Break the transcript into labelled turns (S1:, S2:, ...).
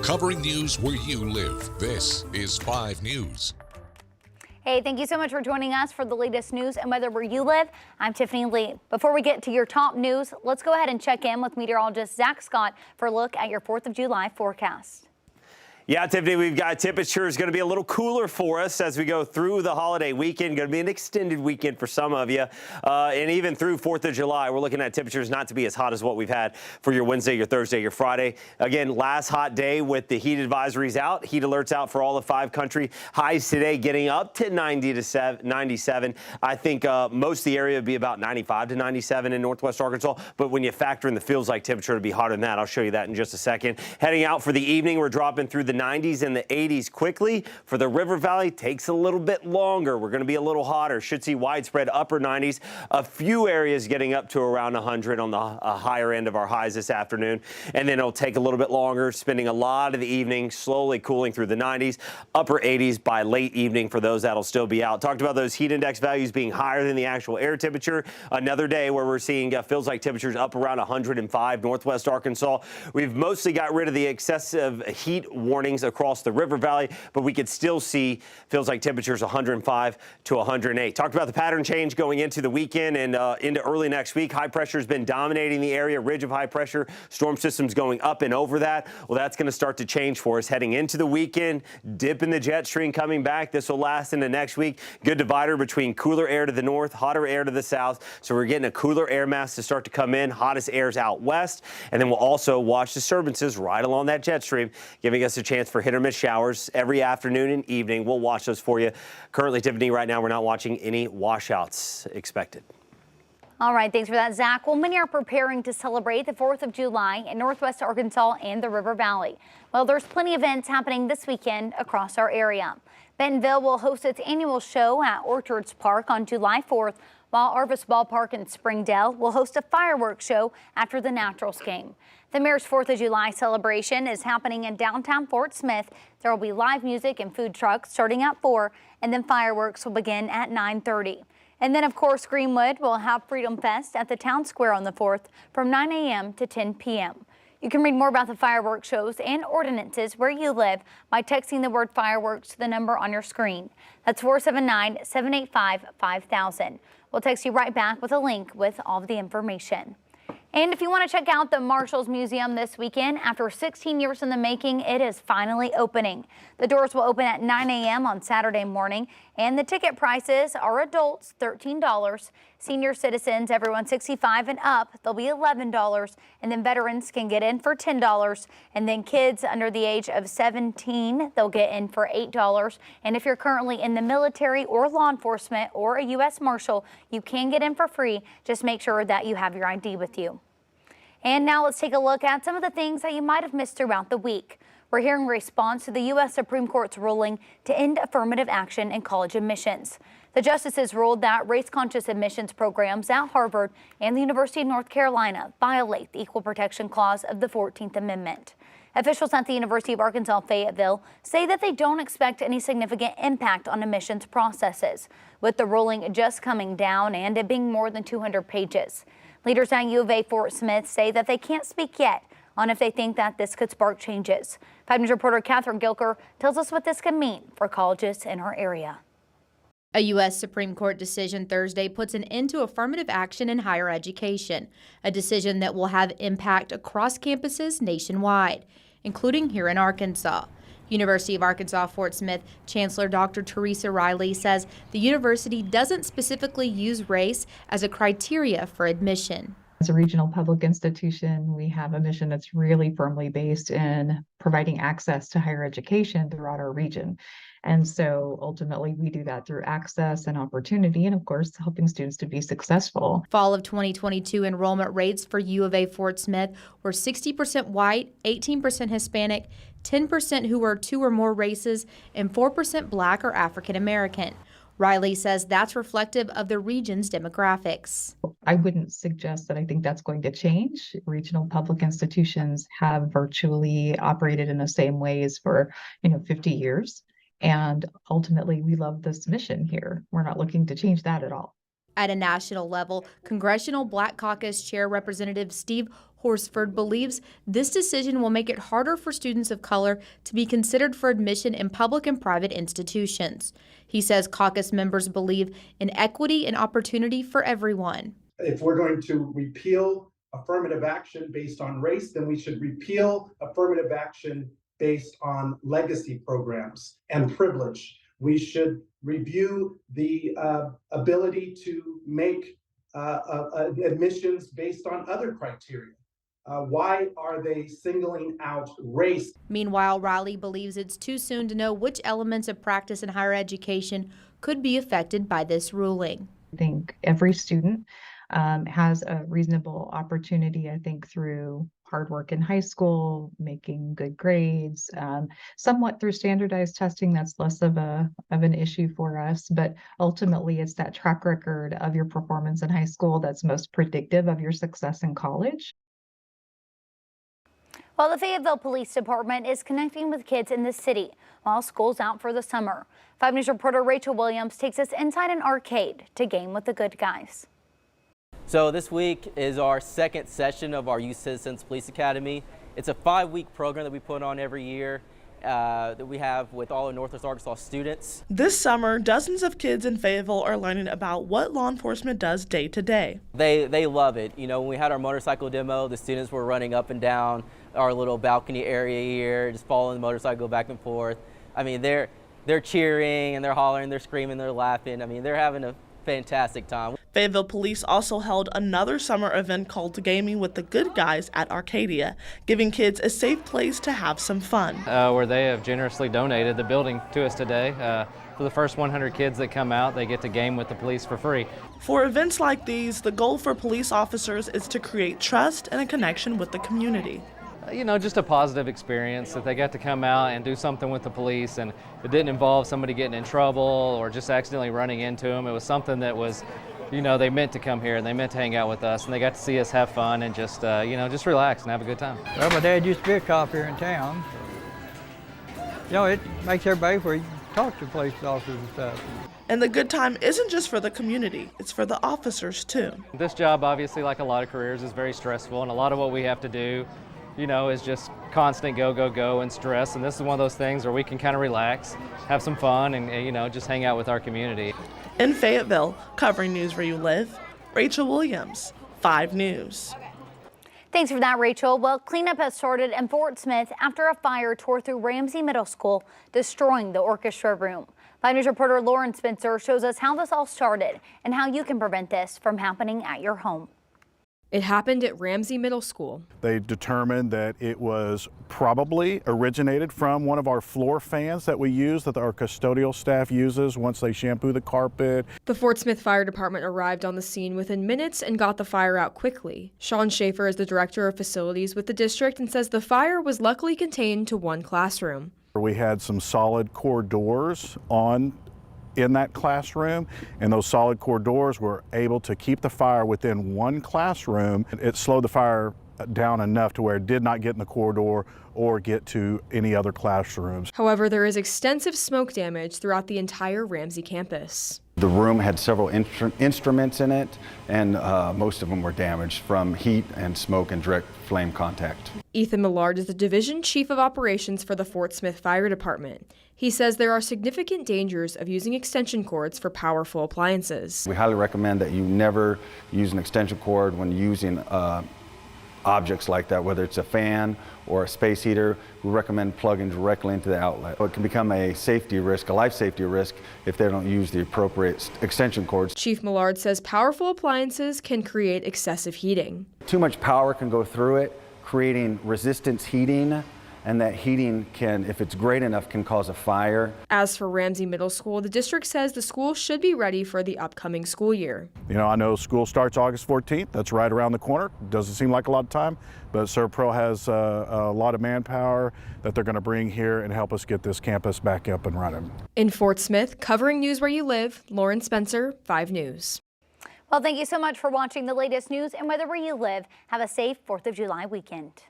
S1: covering news where you live. This is 5 News.
S2: Hey, thank you so much for joining us for the latest news and weather where you live. I'm Tiffany Lee. Before we get to your top news, let's go ahead and check in with meteorologist Zach Scott for a look at your 4th of July forecast.
S3: Yeah, Tiffany, we've got temperatures going to be a little cooler for us as we go through the holiday weekend. Going to be an extended weekend for some of you. And even through 4th of July, we're looking at temperatures not to be as hot as what we've had for your Wednesday, your Thursday, your Friday. Again, last hot day with the heat advisories out. Heat alerts out for all of 5 country. Highs today getting up to 90 to 97. I think most of the area would be about 95 to 97 in northwest Arkansas. But when you factor in the feels like temperature, it'll be hotter than that. I'll show you that in just a second. Heading out for the evening, we're dropping through the 90s and the 80s quickly. For the River Valley, takes a little bit longer. We're going to be a little hotter. Should see widespread upper 90s. A few areas getting up to around 100 on the higher end of our highs this afternoon. And then it'll take a little bit longer, spending a lot of the evening slowly cooling through the 90s, upper 80s by late evening for those that'll still be out. Talked about those heat index values being higher than the actual air temperature. Another day where we're seeing feels like temperatures up around 105 northwest Arkansas. We've mostly got rid of the excessive heat warnings across the River Valley, but we could still see feels like temperatures 105 to 108. Talked about the pattern change going into the weekend and into early next week. High pressure has been dominating the area, ridge of high pressure, storm systems going up and over that. Well, that's going to start to change for us heading into the weekend. Dip in the jet stream coming back. This will last into next week. Good divider between cooler air to the north, hotter air to the south. So we're getting a cooler air mass to start to come in. Hottest airs out west. And then we'll also watch disturbances right along that jet stream, giving us a chance for hit or miss showers every afternoon and evening. We'll watch those for you. Currently, Tiffany, right now, we're not watching any washouts expected.
S2: All right, thanks for that, Zach. Well, many are preparing to celebrate the 4th of July in northwest Arkansas and the River Valley. Well, there's plenty of events happening this weekend across our area. Bentonville will host its annual show at Orchards Park on July 4th, while Arvis Ballpark in Springdale will host a fireworks show after the Naturals game. The Mayor's 4th of July celebration is happening in downtown Fort Smith. There will be live music and food trucks starting at 4, and then fireworks will begin at 9:30. And then, of course, Greenwood will have Freedom Fest at the Town Square on the 4th from 9 a.m. to 10 p.m. You can read more about the fireworks shows and ordinances where you live by texting the word fireworks to the number on your screen. That's 479-785-5000. We'll text you right back with a link with all of the information. And if you want to check out the Marshalls Museum this weekend, after 16 years in the making, it is finally opening. The doors will open at 9 a.m. on Saturday morning, and the ticket prices are adults $13, senior citizens, everyone 65 and up, they'll be $11, and then veterans can get in for $10, and then kids under the age of 17, they'll get in for $8. And if you're currently in the military or law enforcement or a U.S. Marshal, you can get in for free. Just make sure that you have your ID with you. And now let's take a look at some of the things that you might have missed throughout the week. We're hearing a response to the U.S. Supreme Court's ruling to end affirmative action in college admissions. The justices ruled that race-conscious admissions programs at Harvard and the University of North Carolina violate the Equal Protection Clause of the 14th Amendment. Officials at the University of Arkansas Fayetteville say that they don't expect any significant impact on admissions processes, with the ruling just coming down and it being more than 200 pages. Leaders at U of A Fort Smith say that they can't speak yet on if they think that this could spark changes. 5 News reporter Catherine Gilker tells us what this could mean for colleges in our area.
S4: A U.S. Supreme Court decision Thursday puts an end to affirmative action in higher education, a decision that will have impact across campuses nationwide, including here in Arkansas. University of Arkansas Fort Smith Chancellor Dr. Teresa Riley says the university doesn't specifically use race as a criteria for admission.
S5: As a regional public institution, we have a mission that's really firmly based in providing access to higher education throughout our region. And so ultimately we do that through access and opportunity and of course helping students to be successful.
S4: Fall of 2022 enrollment rates for U of A Fort Smith were 60% white, 18% Hispanic, 10% who were 2 or more races, and 4% Black or African American. Riley says that's reflective of the region's demographics.
S5: I wouldn't suggest that I think that's going to change. Regional public institutions have virtually operated in the same ways for 50 years. And ultimately, we love this mission here. We're not looking to change that at all.
S4: At a national level, Congressional Black Caucus Chair Representative Steve Horsford believes this decision will make it harder for students of color to be considered for admission in public and private institutions. He says caucus members believe in equity and opportunity for everyone.
S6: If we're going to repeal affirmative action based on race, then we should repeal affirmative action based on legacy programs and privilege. We should review the ability to make admissions based on other criteria. Why are they singling out race?
S4: Meanwhile, Riley believes it's too soon to know which elements of practice in higher education could be affected by this ruling.
S5: I think every student has a reasonable opportunity, I think, through hard work in high school, making good grades, somewhat through standardized testing. That's less of an issue for us, but ultimately it's that track record of your performance in high school that's most predictive of your success in college.
S2: Well, the Fayetteville Police Department is connecting with kids in the city while school's out for the summer. 5 News reporter Rachel Williams takes us inside an arcade to game with the good guys.
S7: So this week is our second session of our Youth Citizens Police Academy. It's a 5-week program that we put on every year that we have with all the Northwest Arkansas students.
S8: This summer, dozens of kids in Fayetteville are learning about what law enforcement does day to day.
S7: They love it. You know, when we had our motorcycle demo, the students were running up and down our little balcony area here, just following the motorcycle back and forth. I mean, they're cheering and they're hollering, they're screaming, they're laughing. I mean, they're having a fantastic time.
S8: Fayetteville Police also held another summer event called Gaming with the Good Guys at Arcadia, giving kids a safe place to have some fun.
S9: Where they have generously donated the building to us today. For the first 100 kids that come out, they get to game with the police for free.
S8: For events like these, the goal for police officers is to create trust and a connection with the community.
S9: You know, just a positive experience that they got to come out and do something with the police, and it didn't involve somebody getting in trouble or just accidentally running into them. It was something that was, you know, they meant to come here and they meant to hang out with us, and they got to see us have fun and just, you know, just relax and have a good time.
S10: Well, my dad used to be a cop here in town. You know, it makes everybody where you talk to police officers and stuff.
S8: And the good time isn't just for the community, it's for the officers too.
S9: This job, obviously, like a lot of careers, is very stressful, and a lot of what we have to do, you know, is just constant go, go, go and stress. And this is one of those things where we can kind of relax, have some fun, and, you know, just hang out with our community.
S8: In Fayetteville, covering news where you live, Rachel Williams, 5 News.
S2: Thanks for that, Rachel. Well, cleanup has started in Fort Smith after a fire tore through Ramsey Middle School, destroying the orchestra room. 5 News reporter Lauren Spencer shows us how this all started and how you can prevent this from happening at your home.
S11: It happened at Ramsey Middle School.
S12: They determined that it was probably originated from one of our floor fans that we use, that our custodial staff uses once they shampoo the carpet.
S11: The Fort Smith Fire Department arrived on the scene within minutes and got the fire out quickly. Sean Schaefer is the director of facilities with the district and says the fire was luckily contained to one classroom.
S12: We had some solid core doors in that classroom, and those solid core doors were able to keep the fire within one classroom. It slowed the fire down enough to where it did not get in the corridor or get to any other classrooms.
S11: However, there is extensive smoke damage throughout the entire Ramsey campus.
S13: The room had several instruments in it, and most of them were damaged from heat and smoke and direct flame contact.
S11: Ethan Millard is the Division Chief of Operations for the Fort Smith Fire Department. He says there are significant dangers of using extension cords for powerful appliances.
S13: We highly recommend that you never use an extension cord when using objects like that, whether it's a fan or a space heater. We recommend plugging directly into the outlet. It can become a safety risk, a life safety risk, if they don't use the appropriate extension cords.
S11: Chief Millard says powerful appliances can create excessive heating.
S13: Too much power can go through it, creating resistance heating, and that heating can, if it's great enough, can cause a fire.
S11: As for Ramsey Middle School, the district says the school should be ready for the upcoming school year.
S12: You know, I know school starts August 14th. That's right around the corner. Doesn't seem like a lot of time, but ServPro has a lot of manpower that they're going to bring here and help us get this campus back up and running.
S11: In Fort Smith, covering news where you live, Lauren Spencer, 5 News.
S2: Well, thank you so much for watching the latest news, and whether where you live, have a safe 4th of July weekend.